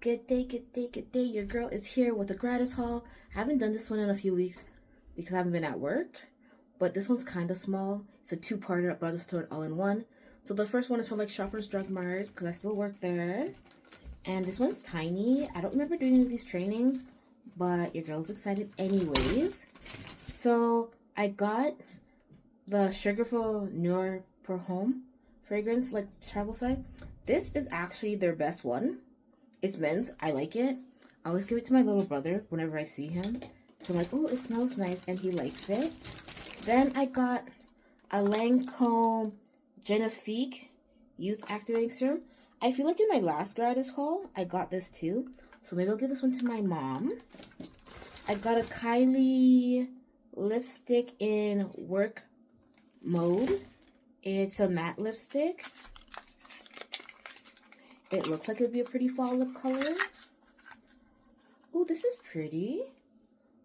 Good day, good day, good day. Your girl is here with a Gratis haul. I haven't done this one in a few weeks because I haven't been at work, but this one's kind of small. It's a two-parter at Brother Store all in one. So the first one is from like Shoppers Drug Mart because I still work there. And this one's tiny. I don't remember doing any of these trainings, but your girl's excited anyways. So I got the Sugarful Noir Per Home fragrance, like travel size. This is actually their best one. It's men's. I like it. I always give it to my little brother whenever I see him. So I'm like, oh, it smells nice, and he likes it. Then I got a Lancome Genifique Youth Activating Serum. I feel like in my last Gratis haul, I got this too. So maybe I'll give this one to my mom. I got a Kylie lipstick in work mode. It's a matte lipstick. It looks like it would be a pretty fall lip color. Oh, this is pretty.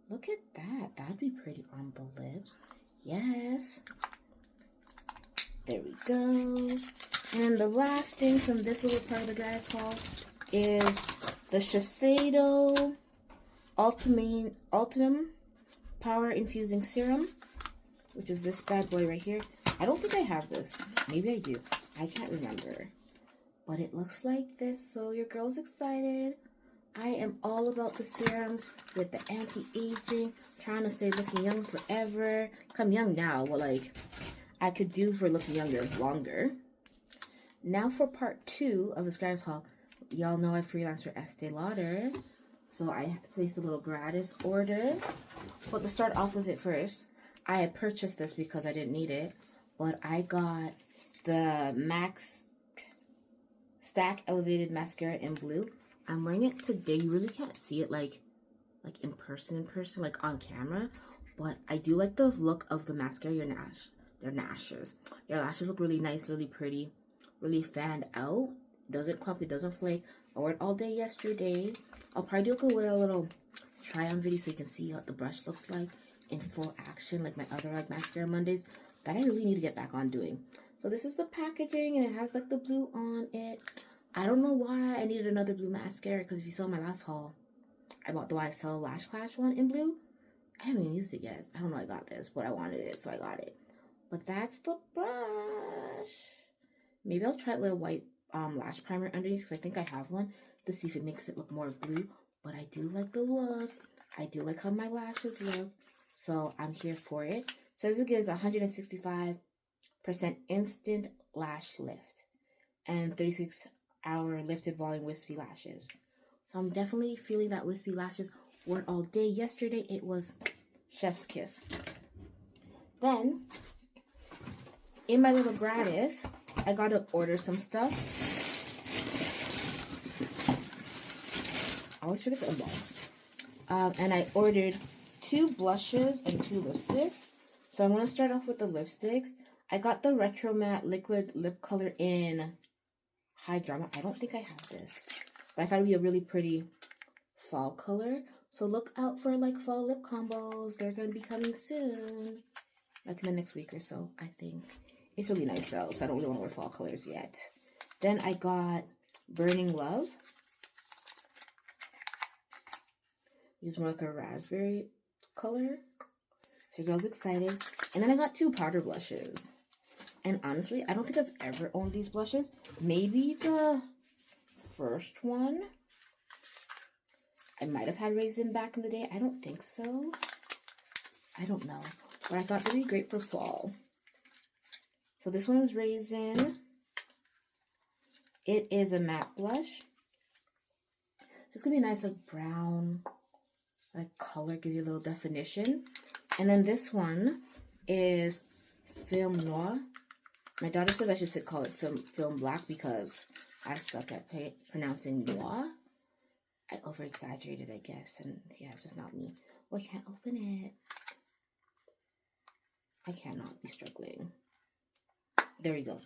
Look at that. That'd be pretty on the lips. Yes. There we go. And the last thing from this little part of the Gratis haul is the Shiseido Ultimum Power Infusing Serum, which is this bad boy right here. I don't think I have this. Maybe I do. I can't remember. But it looks like this, so your girl's excited. I am all about the serums with the anti-aging, trying to stay looking young forever. I'm young now, but like, I could do for looking younger longer. Now for part 2 of this Gratis haul. Y'all know I freelance for Estee Lauder, so I placed a little Gratis order. But to start off with it first, I had purchased this because I didn't need it, but I got the Max Stack Elevated Mascara in blue. I'm wearing it today. You really can't see it like in person, like on camera. But I do like the look of the mascara. Your lashes. Your lashes look really nice, really pretty, really fanned out. It doesn't clump, it doesn't flake. I wore it all day yesterday. I'll probably do a little try-on video so you can see what the brush looks like in full action, like my other like mascara Mondays that I really need to get back on doing. So this is the packaging, and it has like the blue on it. I don't know why I needed another blue mascara, because if you saw my last haul, I bought the YSL Lash Clash one in blue. I haven't even used it yet. I don't know I got this, but I wanted it, so I got it. But that's the brush. Maybe I'll try it with a white lash primer underneath, because I think I have one, to see if it makes it look more blue. But I do like the look. I do like how my lashes look. So I'm here for it. It says it gives 165% instant lash lift and 36-hour lifted volume wispy lashes. So I'm definitely feeling that wispy lashes. Wore it all day yesterday. It was chef's kiss. Then in my little Gratis, I gotta order some stuff. I always forget to unbox. And I ordered 2 blushes and 2 lipsticks. So I'm gonna start off with the lipsticks. I got the Retro Matte Liquid Lip Color in High Drama. I don't think I have this, but I thought it'd be a really pretty fall color. So look out for like fall lip combos. They're gonna be coming soon, like in the next week or so, I think. It's really nice though, so I don't really want to wear fall colors yet. Then I got Burning Love. It's more like a raspberry color. So your girl's excited. And then I got 2 powder blushes. And honestly, I don't think I've ever owned these blushes. Maybe the first one. I might have had Raisin back in the day. I don't think so. I don't know. But I thought they'd be great for fall. So this one is Raisin. It is a matte blush. So it's going to be a nice like brown like color. Give you a little definition. And then this one is Film Noir. My daughter says I should call it film black because I suck at pronouncing noir. I over-exaggerated, I guess. And yeah, it's just not me. Oh, I can't open it. I cannot be struggling. There we go.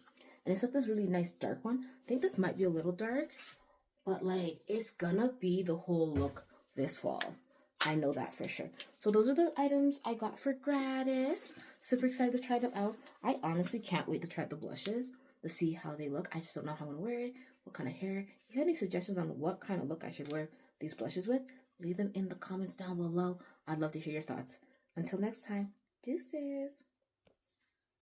And it's like this really nice dark one. I think this might be a little dark, but like it's gonna be the whole look this fall. I know that for sure. So those are the items I got for Gratis. Super excited to try them out. I honestly can't wait to try the blushes to see how they look. I just don't know how I'm going to wear it. what kind of hair. If you have any suggestions on what kind of look I should wear these blushes with, leave them in the comments down below. I'd love to hear your thoughts. Until next time, deuces.